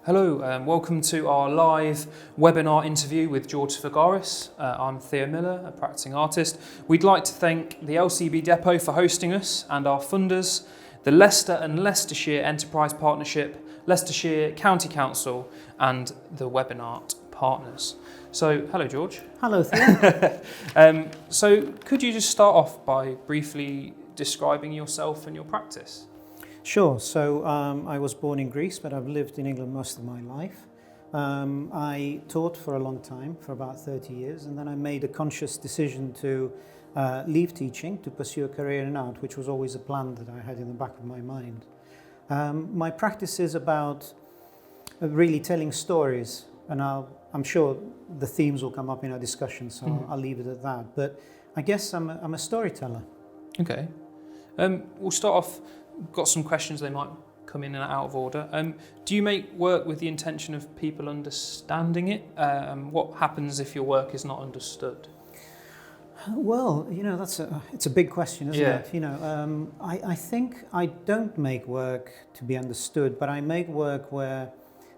Hello, welcome to our live webinar interview with George Sfougaras. I'm Theo Miller, a practicing artist. We'd like to thank the LCB Depot for hosting us and our funders, the Leicester and Leicestershire Enterprise Partnership, Leicestershire County Council and the WebinaArt partners. So, hello George. Hello Theo. So, could you just start off by briefly describing yourself and your practice? Sure. So I was born in Greece, but I've lived in England most of my life. I taught for a long time, for about 30 years, and then I made a conscious decision to leave teaching to pursue a career in art, which was always a plan that I had in the back of my mind. My practice is about really telling stories, and I'm sure the themes will come up in our discussion, so I'll leave it at that. But I guess I'm a storyteller. Okay. We'll start off. Got some questions, they might come in and out of order. Do you make work with the intention of people understanding it? What happens if your work is not understood? Well, it's a big question, isn't it? I think I don't make work to be understood, but I make work where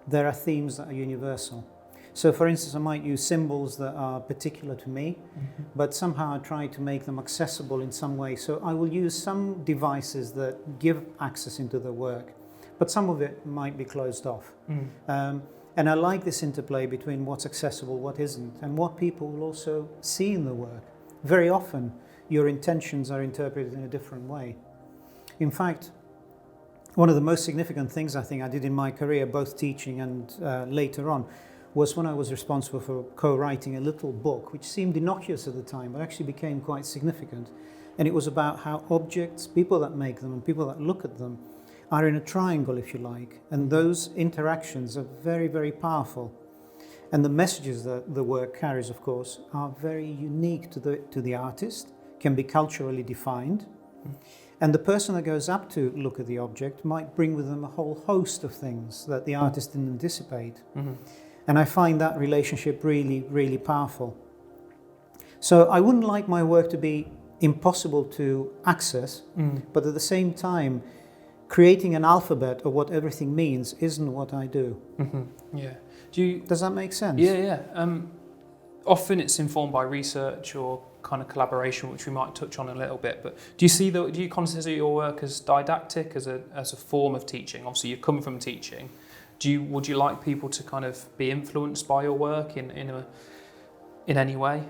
there are themes that are universal. So, for instance, I might use symbols that are particular to me, but somehow I try to make them accessible in some way. So I will use some devices that give access into the work, but some of it might be closed off. And I like this interplay between what's accessible, what isn't, and what people will also see in the work. Very often, your intentions are interpreted in a different way. In fact, one of the most significant things I think I did in my career, both teaching and later on, was when I was responsible for co-writing a little book, which seemed innocuous at the time, but actually became quite significant. And it was about how objects, people that make them and people that look at them, are in a triangle, if you like. And those interactions are very, very powerful. And the messages that the work carries, of course, are very unique to the artist, can be culturally defined. And the person that goes up to look at the object might bring with them a whole host of things that the artist didn't anticipate. And I find that relationship really, really powerful. So I wouldn't like my work to be impossible to access, but at the same time, creating an alphabet of what everything means isn't what I do. Yeah. Does that make sense? Yeah. Often it's informed by research or kind of collaboration, which we might touch on a little bit. But do you consider your work as didactic, as a form of teaching? Obviously, you come from teaching. Would you like people to kind of be influenced by your work in any way?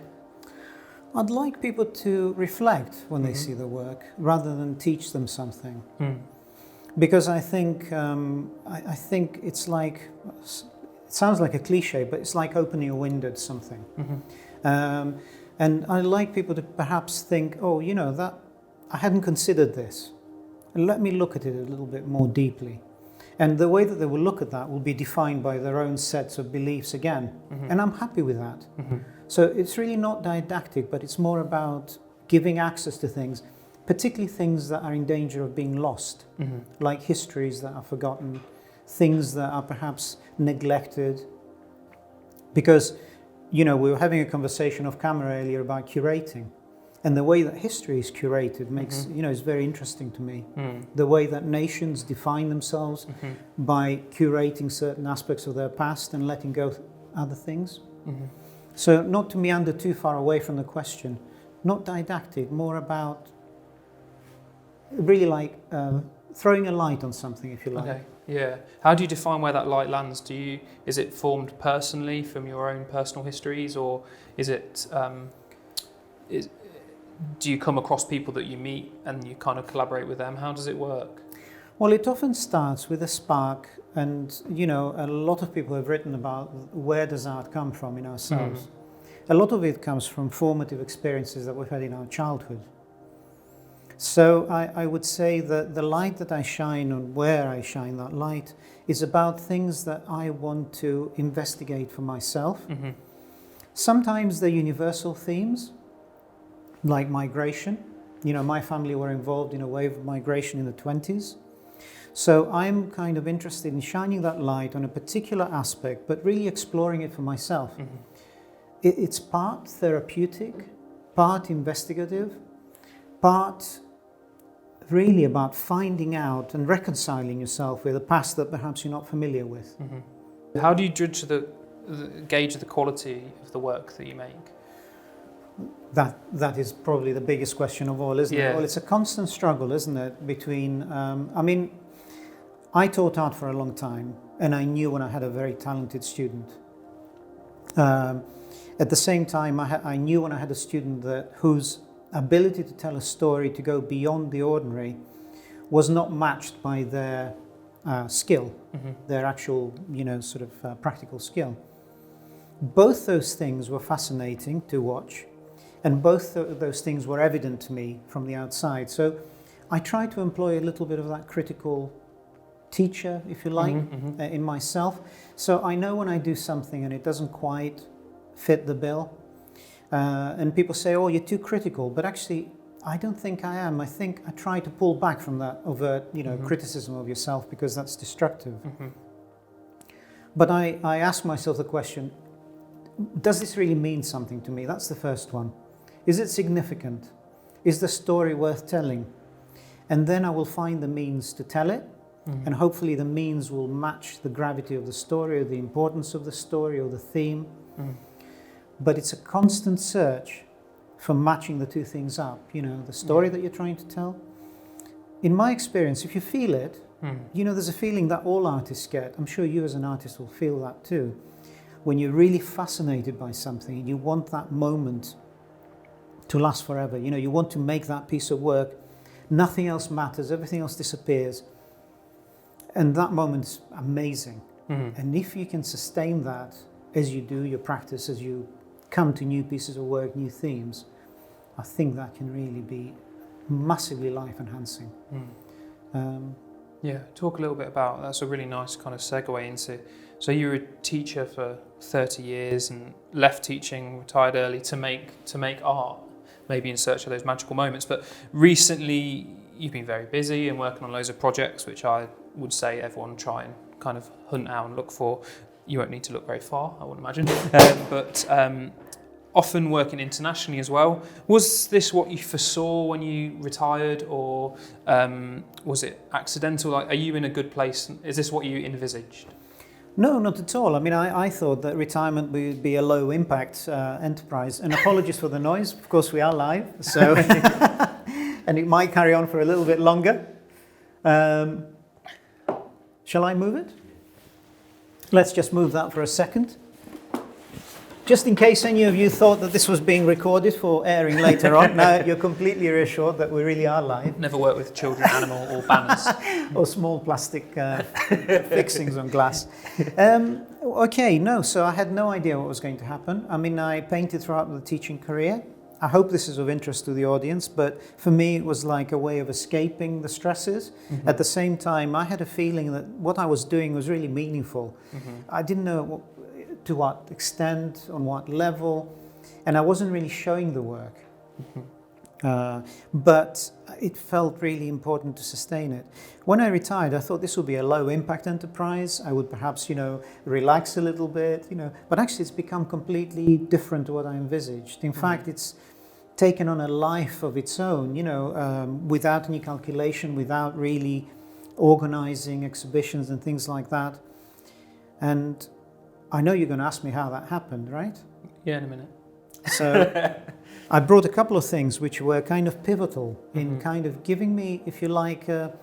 I'd like people to reflect when they see the work, rather than teach them something. Because I think it's like, it sounds like a cliche, but it's like opening a window to something. And I like people to perhaps think, that I hadn't considered this. And let me look at it a little bit more deeply. And the way that they will look at that will be defined by their own sets of beliefs again. And I'm happy with that. So it's really not didactic, but it's more about giving access to things, particularly things that are in danger of being lost, like histories that are forgotten, things that are perhaps neglected. Because, we were having a conversation off camera earlier about curating. And the way that history is curated makes, is very interesting to me. The way that nations define themselves by curating certain aspects of their past and letting go of other things. So not to meander too far away from the question, not didactic, more about really like throwing a light on something, if you like. Okay, yeah. How do you define where that light lands? Is it formed personally from your own personal histories, or is it... do you come across people that you meet and you kind of collaborate with them? How does it work? Well, it often starts with a spark, and a lot of people have written about where does art come from in ourselves. A lot of it comes from formative experiences that we've had in our childhood. So I would say that the light that I shine, and where I shine that light, is about things that I want to investigate for myself. Sometimes they're universal themes, like migration. My family were involved in a wave of migration in the 20s. So I'm kind of interested in shining that light on a particular aspect, but really exploring it for myself. It's part therapeutic, part investigative, part really about finding out and reconciling yourself with a past that perhaps you're not familiar with. How do you gauge the quality of the work that you make? That is probably the biggest question of all, isn't it? Well, it's a constant struggle, isn't it, between, I taught art for a long time, and I knew when I had a very talented student. At the same time, I knew when I had a student whose ability to tell a story, to go beyond the ordinary, was not matched by their skill, their actual, practical skill. Both those things were fascinating to watch, and both those things were evident to me from the outside. So I try to employ a little bit of that critical teacher, if you like, in myself. So I know when I do something and it doesn't quite fit the bill, and people say, oh, you're too critical, but actually I don't think I am. I think I try to pull back from that overt, criticism of yourself, because that's destructive. But I ask myself the question, does this really mean something to me? That's the first one. Is it significant? Is the story worth telling? And then I will find the means to tell it, and hopefully the means will match the gravity of the story, or the importance of the story, or the theme. But it's a constant search for matching the two things up, the story that you're trying to tell. In my experience, if you feel it, there's a feeling that all artists get. I'm sure you as an artist will feel that too. When you're really fascinated by something and you want that moment to last forever, you want to make that piece of work, nothing else matters, everything else disappears. And that moment's amazing. And if you can sustain that as you do your practice, as you come to new pieces of work, new themes, I think that can really be massively life enhancing. Talk a little bit about, that's a really nice kind of segue into, so you were a teacher for 30 years and left teaching, retired early to make art, maybe in search of those magical moments. But recently you've been very busy and working on loads of projects, which I would say everyone try and kind of hunt out and look for. You won't need to look very far, I wouldn't imagine, but often working internationally as well. Was this what you foresaw when you retired, or was it accidental? Like, are you in a good place? Is this what you envisaged? No, not at all. I mean, I thought that retirement would be a low impact enterprise. And apologies for the noise, of course we are live, so and it might carry on for a little bit longer. Shall I move it? Let's just move that for a second. Just in case any of you thought that this was being recorded for airing later on, now you're completely reassured that we really are live. Never worked with children, animal or banners. Or small plastic fixings on glass. So I had no idea what was going to happen. I mean, I painted throughout the teaching career. I hope this is of interest to the audience, but for me it was like a way of escaping the stresses. At the same time, I had a feeling that what I was doing was really meaningful. I didn't know to what extent, on what level, and I wasn't really showing the work. But it felt really important to sustain it. When I retired, I thought this would be a low impact enterprise. I would perhaps, relax a little bit, but actually it's become completely different to what I envisaged. In fact, it's taken on a life of its own, without any calculation, without really organizing exhibitions and things like that. And I know you're going to ask me how that happened, right? Yeah, in a minute. So I brought a couple of things which were kind of pivotal in kind of giving me, if you like, a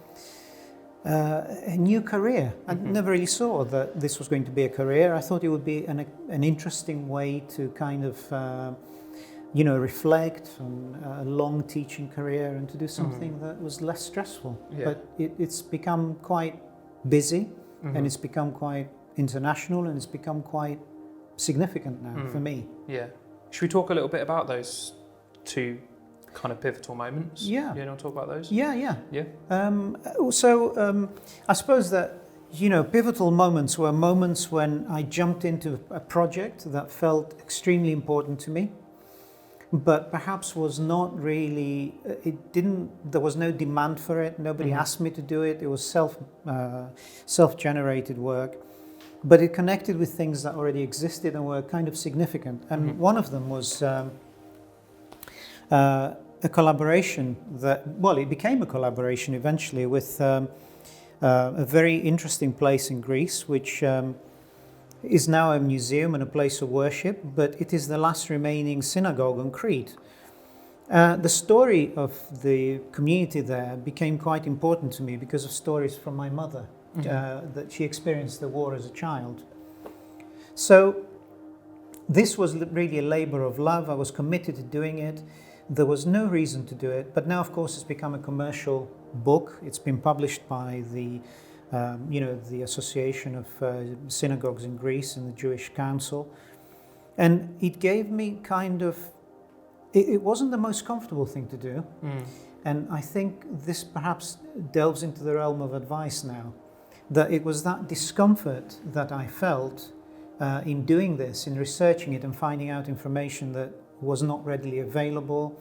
new career. I never really saw that this was going to be a career. I thought it would be an interesting way to kind of, reflect on a long teaching career and to do something that was less stressful. Yeah. But it's become quite busy and it's become quite international and it's become quite significant now for me. Yeah. Should we talk a little bit about those two kind of pivotal moments? Yeah. You want to talk about those? Yeah. I suppose that, pivotal moments were moments when I jumped into a project that felt extremely important to me, but perhaps was not really, there was no demand for it. Nobody asked me to do it. It was self-generated work. But it connected with things that already existed and were kind of significant. And one of them was a collaboration it became a collaboration eventually with a very interesting place in Greece, which is now a museum and a place of worship, but it is the last remaining synagogue on Crete. The story of the community there became quite important to me because of stories from my mother, that she experienced the war as a child. So this was really a labor of love. I was committed to doing it. There was no reason to do it, but now of course it's become a commercial book. It's been published by the the Association of Synagogues in Greece and the Jewish Council. And it gave me kind of, it wasn't the most comfortable thing to do. And I think this perhaps delves into the realm of advice now, that it was that discomfort that I felt in doing this, in researching it and finding out information that was not readily available,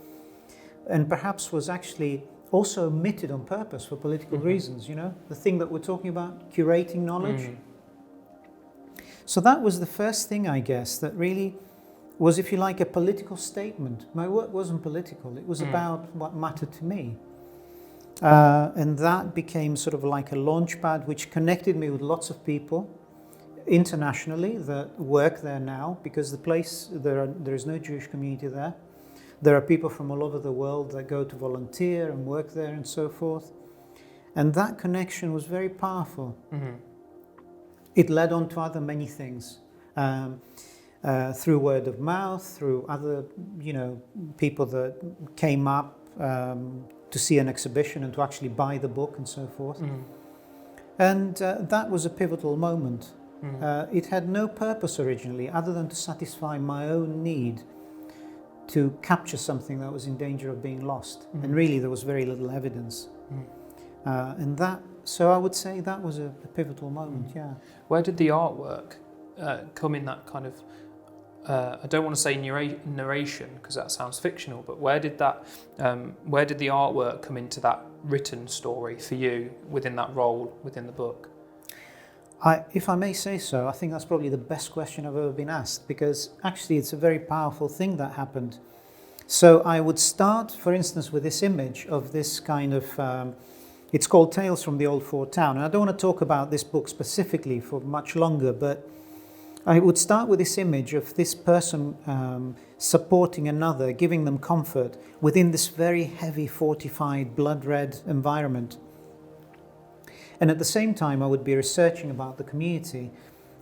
and perhaps was actually also omitted on purpose for political reasons, the thing that we're talking about, curating knowledge. So that was the first thing, I guess, that really was, if you like, a political statement. My work wasn't political, it was about what mattered to me. And that became sort of like a launch pad which connected me with lots of people internationally that work there now, because the place, there is no Jewish community there. There are people from all over the world that go to volunteer and work there and so forth. And that connection was very powerful. It led on to many things. Through word of mouth, through other, people that came up to see an exhibition and to actually buy the book and so forth. And that was a pivotal moment. It had no purpose originally other than to satisfy my own need to capture something that was in danger of being lost. And really there was very little evidence. And that, so I would say that was a pivotal moment, yeah. Where did the artwork come in that kind of, I don't want to say narration because that sounds fictional, but where did the artwork come into that written story for you within that role within the book? If I may say so, I think that's probably the best question I've ever been asked, because actually it's a very powerful thing that happened. So I would start, for instance, with this image of this kind of, it's called Tales from the Old Fort Town. And I don't want to talk about this book specifically for much longer, but I would start with this image of this person supporting another, giving them comfort within this very heavy, fortified, blood-red environment. And at the same time, I would be researching about the community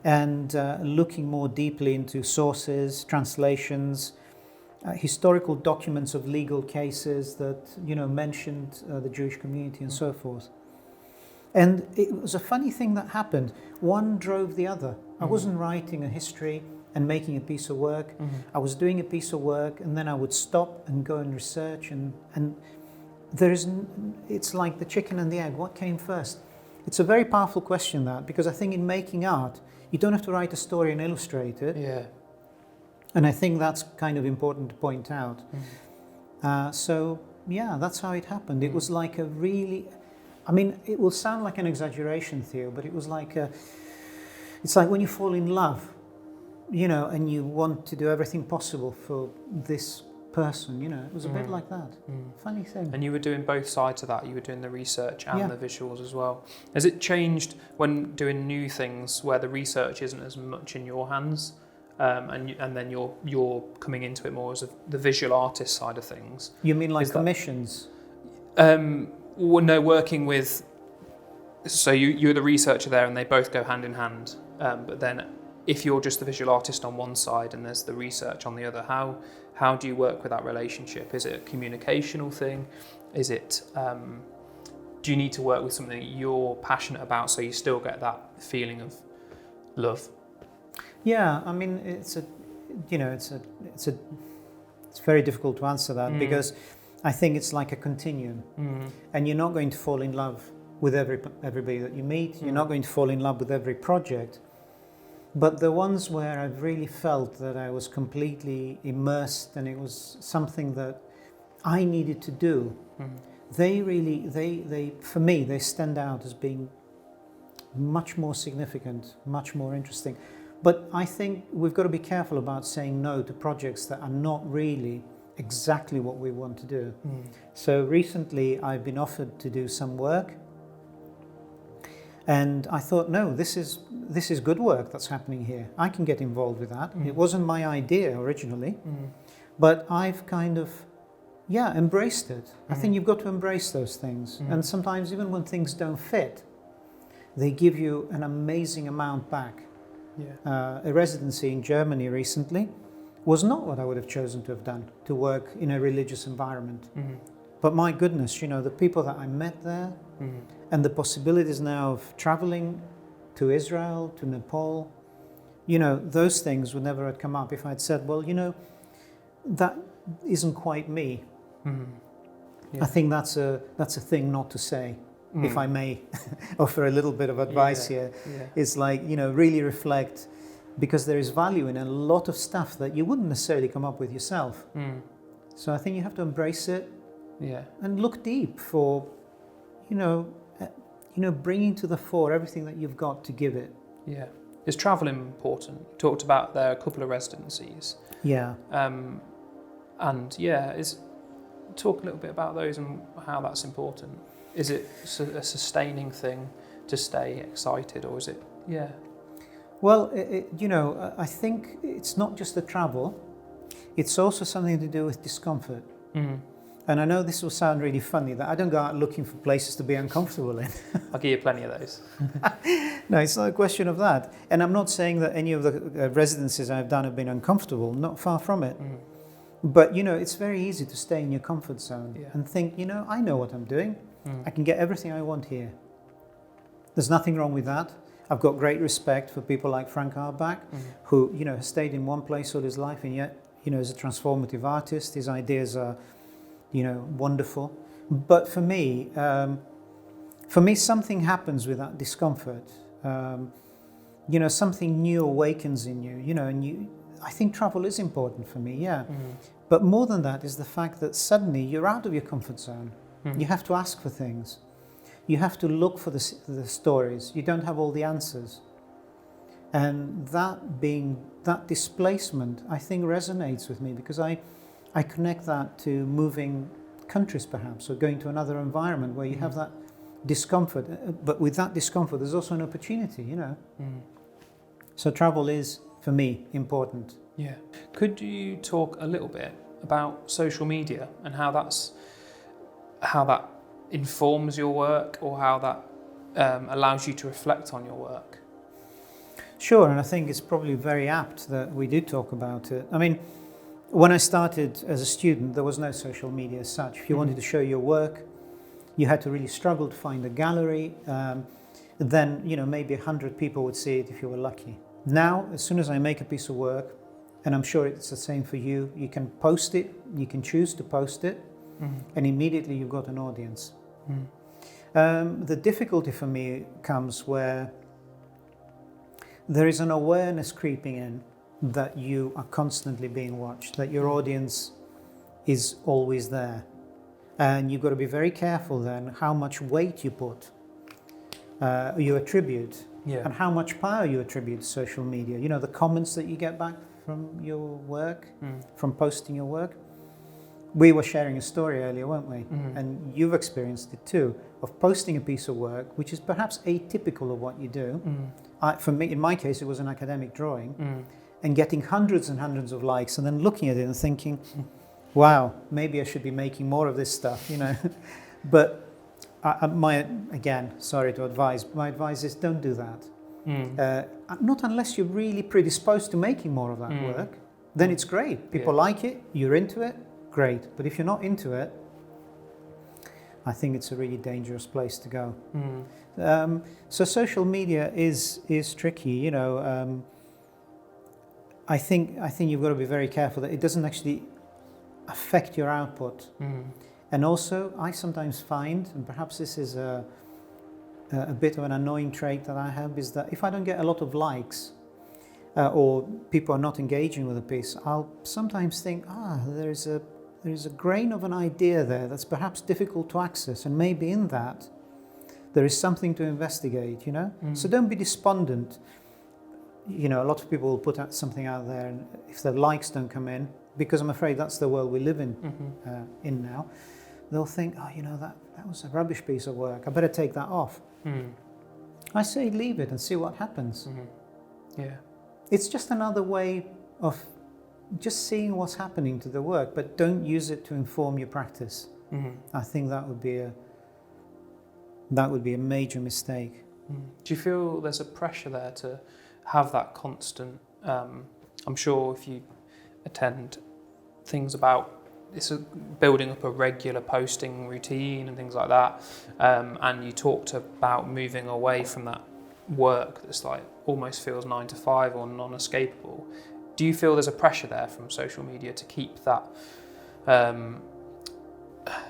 and looking more deeply into sources, translations, historical documents of legal cases that, mentioned the Jewish community and so forth. And it was a funny thing that happened. One drove the other. I wasn't writing a history and making a piece of work. I was doing a piece of work and then I would stop and go and research. And it's like the chicken and the egg. What came first? It's a very powerful question, that, because I think in making art, you don't have to write a story and illustrate it. Yeah. And I think that's kind of important to point out. So, yeah, that's how it happened. It was like a really, it will sound like an exaggeration, Theo, but it was like it's like when you fall in love, and you want to do everything possible for this person, it was a bit like that. Funny thing. And you were doing both sides of that. You were doing the research and the visuals as well. Has it changed when doing new things where the research isn't as much in your hands, and then you're coming into it more as the visual artist side of things? You mean like commissions? Well, no, working with. So you're the researcher there, and they both go hand in hand. But then, if you're just the visual artist on one side and there's the research on the other, how do you work with that relationship? Is it a communicational thing? Is it? Do you need to work with something that you're passionate about so you still get that feeling of love? Yeah, it's very difficult to answer that because I think it's like a continuum, and you're not going to fall in love with everybody that you meet. You're not going to fall in love with every project. But the ones where I've really felt that I was completely immersed and it was something that I needed to do, they for me, they stand out as being much more significant, much more interesting. But I think we've got to be careful about saying no to projects that are not really exactly what we want to do. So recently I've been offered to do some work, And I thought, no, this is good work that's happening here. I can get involved with that. It wasn't my idea originally, but I've kind of, embraced it. I think you've got to embrace those things. And sometimes even when things don't fit, they give you an amazing amount back. A residency in Germany recently was not what I would have chosen to have done, to work in a religious environment. But my goodness, the people that I met there, and the possibilities now of traveling to Israel, to Nepal, those things would never have come up if I'd said, well, that isn't quite me. I think that's a thing not to say, if I may offer a little bit of advice here. It's like, really reflect, because there is value in a lot of stuff that you wouldn't necessarily come up with yourself. So I think you have to embrace it and look deep for, bringing to the fore everything that you've got to give it. Is travel important? You talked about there are a couple of residencies. Talk a little bit about those and how that's important. Is it a sustaining thing to stay excited, or is it? Well, I think it's not just the travel, it's also something to do with discomfort. And I know this will sound really funny, that I don't go out looking for places to be uncomfortable in. I'll give you plenty of those. No, it's not a question of that. And I'm not saying that any of the residencies I've done have been uncomfortable, not far from it. But, it's very easy to stay in your comfort zone and think, I know what I'm doing. I can get everything I want here. There's nothing wrong with that. I've got great respect for people like Frank Arbach, who, has stayed in one place all his life, and yet, is a transformative artist. His ideas are, wonderful. But for me, something happens with that discomfort. Something new awakens in you, and I think travel is important for me, But more than that is the fact that suddenly you're out of your comfort zone. You have to ask for things. You have to look for the stories. You don't have all the answers. And that displacement, I think, resonates with me, because I connect that to moving countries perhaps, or going to another environment where you have that discomfort. But with that discomfort, there's also an opportunity, So travel is, for me, important. Could you talk a little bit about social media and how that informs your work, or how that allows you to reflect on your work? Sure, and I think it's probably very apt that we do talk about it. I mean, when I started as a student, there was no social media as such. If you wanted to show your work, you had to really struggle to find a gallery. Then, maybe 100 people would see it if you were lucky. Now, as soon as I make a piece of work, and I'm sure it's the same for you, you can post it, you can choose to post it, and immediately you've got an audience. The difficulty for me comes where there is an awareness creeping in that you are constantly being watched, that your audience is always there. And you've got to be very careful then how much weight you put, you attribute, and how much power you attribute to social media. The comments that you get back from your work, from posting your work. We were sharing a story earlier, weren't we? And you've experienced it too, of posting a piece of work which is perhaps atypical of what you do. For me, in my case, it was an academic drawing, and getting hundreds and hundreds of likes, and then looking at it and thinking, wow, maybe I should be making more of this stuff, But sorry to advise, my advice is don't do that. Not unless you're really predisposed to making more of that work. Then it's great. People like it, you're into it, great. But if you're not into it, I think it's a really dangerous place to go. So social media is tricky, I think you've got to be very careful that it doesn't actually affect your output. And also, I sometimes find, and perhaps this is a bit of an annoying trait that I have, is that if I don't get a lot of likes, or people are not engaging with a piece, I'll sometimes think, there is a grain of an idea there that's perhaps difficult to access, and maybe in that there is something to investigate, So don't be despondent. A lot of people will put something out there, and if the likes don't come in, because I'm afraid that's the world we live in now, they'll think, that was a rubbish piece of work, I better take that off. I say leave it and see what happens. Yeah. It's just another way of just seeing what's happening to the work, but don't use it to inform your practice. I think that would be a major mistake. Do you feel there's a pressure there to have that constant? I'm sure if you attend things about it's building up a regular posting routine and things like that, and you talked about moving away from that work that's like almost feels 9 to 5 or non-escapable. Do you feel there's a pressure there from social media to keep that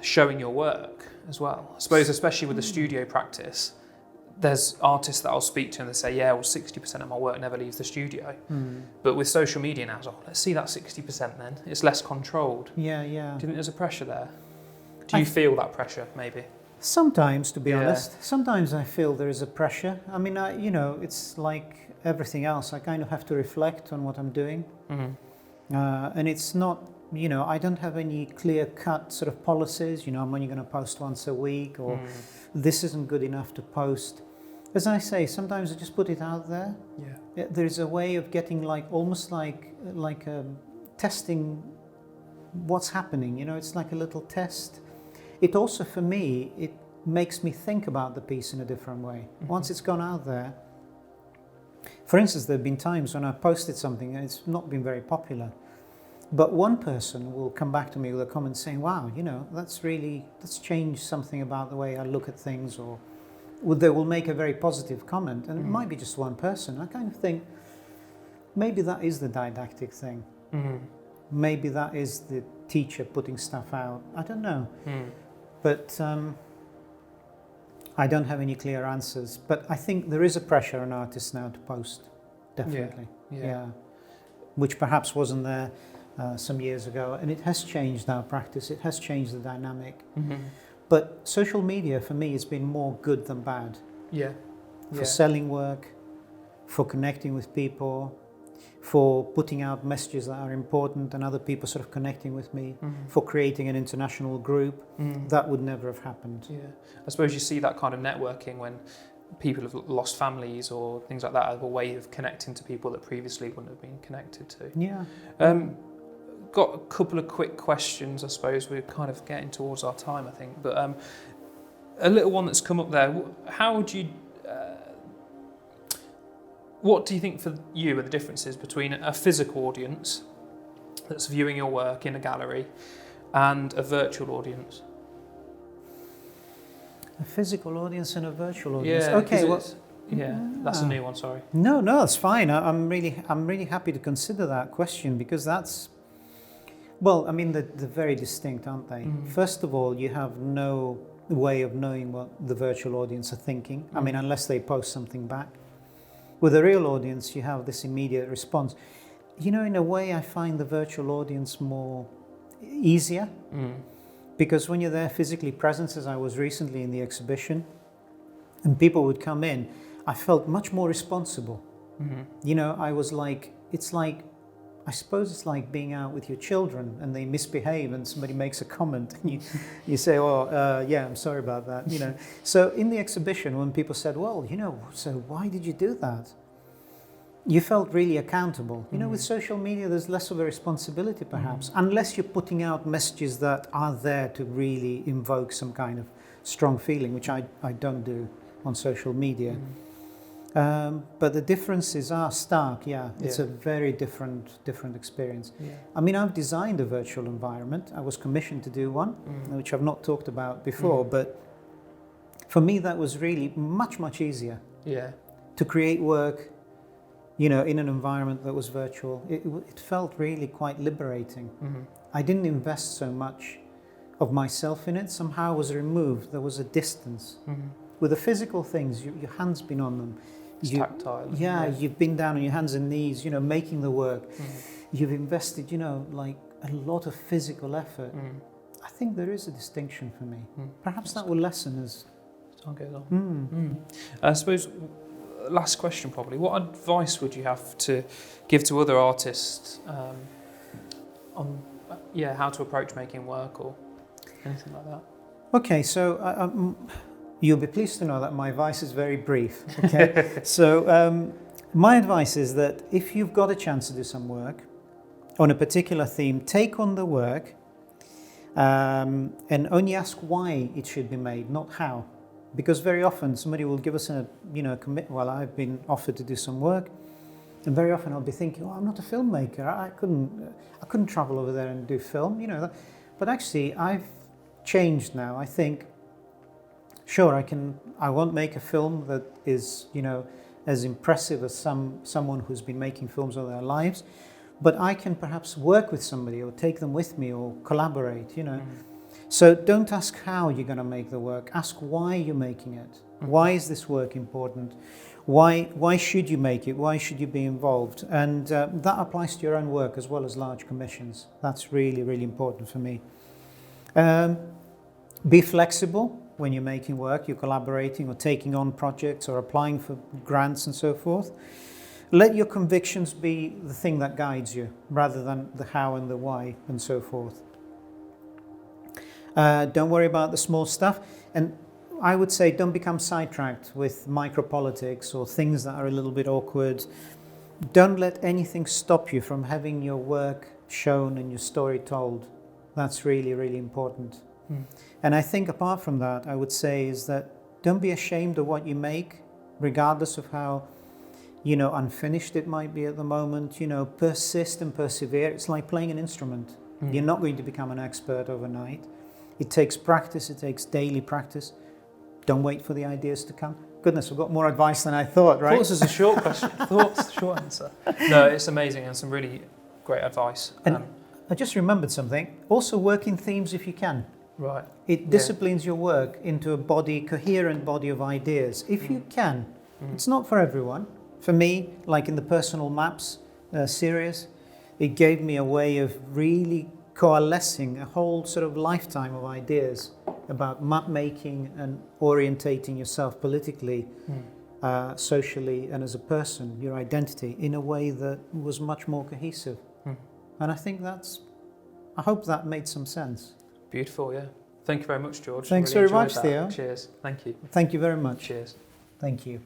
showing your work as well? I suppose especially with the studio practice, there's artists that I'll speak to and they say, yeah, well 60% of my work never leaves the studio. But with social media now, it's like, let's see that 60% then. It's less controlled. Yeah. Do you think there's a pressure there? Do you feel that pressure maybe? Sometimes, to be honest. Sometimes I feel there is a pressure. I mean, it's like everything else. I kind of have to reflect on what I'm doing. And it's not, I don't have any clear-cut sort of policies. I'm only going to post once a week, or this isn't good enough to post. As I say, sometimes I just put it out there. Yeah. There's a way of getting almost like testing what's happening. It's like a little test. It also, for me, it makes me think about the piece in a different way. Once it's gone out there. For instance, there have been times when I posted something and it's not been very popular. But one person will come back to me with a comment saying, wow, that's changed something about the way I look at things, or they will make a very positive comment. And it might be just one person. I kind of think, maybe that is the didactic thing. Maybe that is the teacher putting stuff out. I don't know. But I don't have any clear answers. But I think there is a pressure on artists now to post, definitely. Yeah. Which perhaps wasn't there some years ago, and it has changed our practice. It has changed the dynamic. But social media for me has been more good than bad. For selling work, for connecting with people, for putting out messages that are important and other people sort of connecting with me, for creating an international group. That would never have happened. I suppose you see that kind of networking when people have lost families or things like that, as a way of connecting to people that previously wouldn't have been connected to. Got a couple of quick questions, I suppose. We're kind of getting towards our time, I think. But a little one that's come up there. How would you... what do you think for you are the differences between a physical audience that's viewing your work in a gallery and a virtual audience? A physical audience and a virtual audience. Okay, that's a new one. Sorry. No, it's fine. I'm really happy to consider that question, because that's, well, I mean, they're very distinct, aren't they? First of all, you have no way of knowing what the virtual audience are thinking. I mean, unless they post something back. With a real audience, you have this immediate response. In a way, I find the virtual audience more easier. Because when you're there physically present, as I was recently in the exhibition, and people would come in, I felt much more responsible. I was like, I suppose it's like being out with your children and they misbehave and somebody makes a comment and you say, I'm sorry about that, So in the exhibition, when people said, well, so why did you do that? You felt really accountable. With social media, there's less of a responsibility, perhaps, unless you're putting out messages that are there to really invoke some kind of strong feeling, which I don't do on social media. But the differences are stark. It's a very different experience. I mean, I've designed a virtual environment. I was commissioned to do one, which I've not talked about before, but for me that was really much easier to create work in an environment that was virtual. It felt really quite liberating. I didn't invest so much of myself in it. Somehow I was removed. There was a distance. With the physical things, your hand's been on them. It's tactile. You've been down on your hands and knees, making the work. You've invested, like a lot of physical effort. I think there is a distinction for me. Perhaps that will lessen as time goes on. I suppose, last question probably, what advice would you have to give to other artists on how to approach making work or anything like that? Okay, so You'll be pleased to know that my advice is very brief. Okay, so my advice is that if you've got a chance to do some work on a particular theme, take on the work and only ask why it should be made, not how. Because very often somebody will give us a well, I've been offered to do some work, and very often I'll be thinking, oh, I'm not a filmmaker. I couldn't travel over there and do film, But actually, I've changed now. I think, sure, I won't make a film that is, as impressive as someone who's been making films all their lives, but I can perhaps work with somebody or take them with me or collaborate, So don't ask how you're going to make the work. Ask why you're making it. Why is this work important? Why should you make it? Why should you be involved? And that applies to your own work as well as large commissions. That's really, really important for me. Be flexible when you're making work, you're collaborating or taking on projects or applying for grants and so forth. Let your convictions be the thing that guides you rather than the how and the why and so forth. Don't worry about the small stuff, and I would say don't become sidetracked with micropolitics or things that are a little bit awkward. Don't let anything stop you from having your work shown and your story told. That's really, really important. And I think apart from that, I would say is that don't be ashamed of what you make, regardless of how unfinished it might be at the moment. Persist and persevere. It's like playing an instrument. You're not going to become an expert overnight. It takes practice, it takes daily practice. Don't wait for the ideas to come. Goodness, I've got more advice than I thought, right? I thought this was a short question. Short answer. No, it's amazing and some really great advice. And I just remembered something. Also work in themes if you can. Right. It disciplines your work into a coherent body of ideas. If you can. It's not for everyone. For me, like in the personal maps series, it gave me a way of really coalescing a whole sort of lifetime of ideas about map making and orientating yourself politically, socially, and as a person, your identity, in a way that was much more cohesive. And I think I hope that made some sense. Beautiful, yeah. Thank you very much, George. Thanks really very much, that. Theo. Cheers. Thank you. Thank you very much. Cheers. Thank you.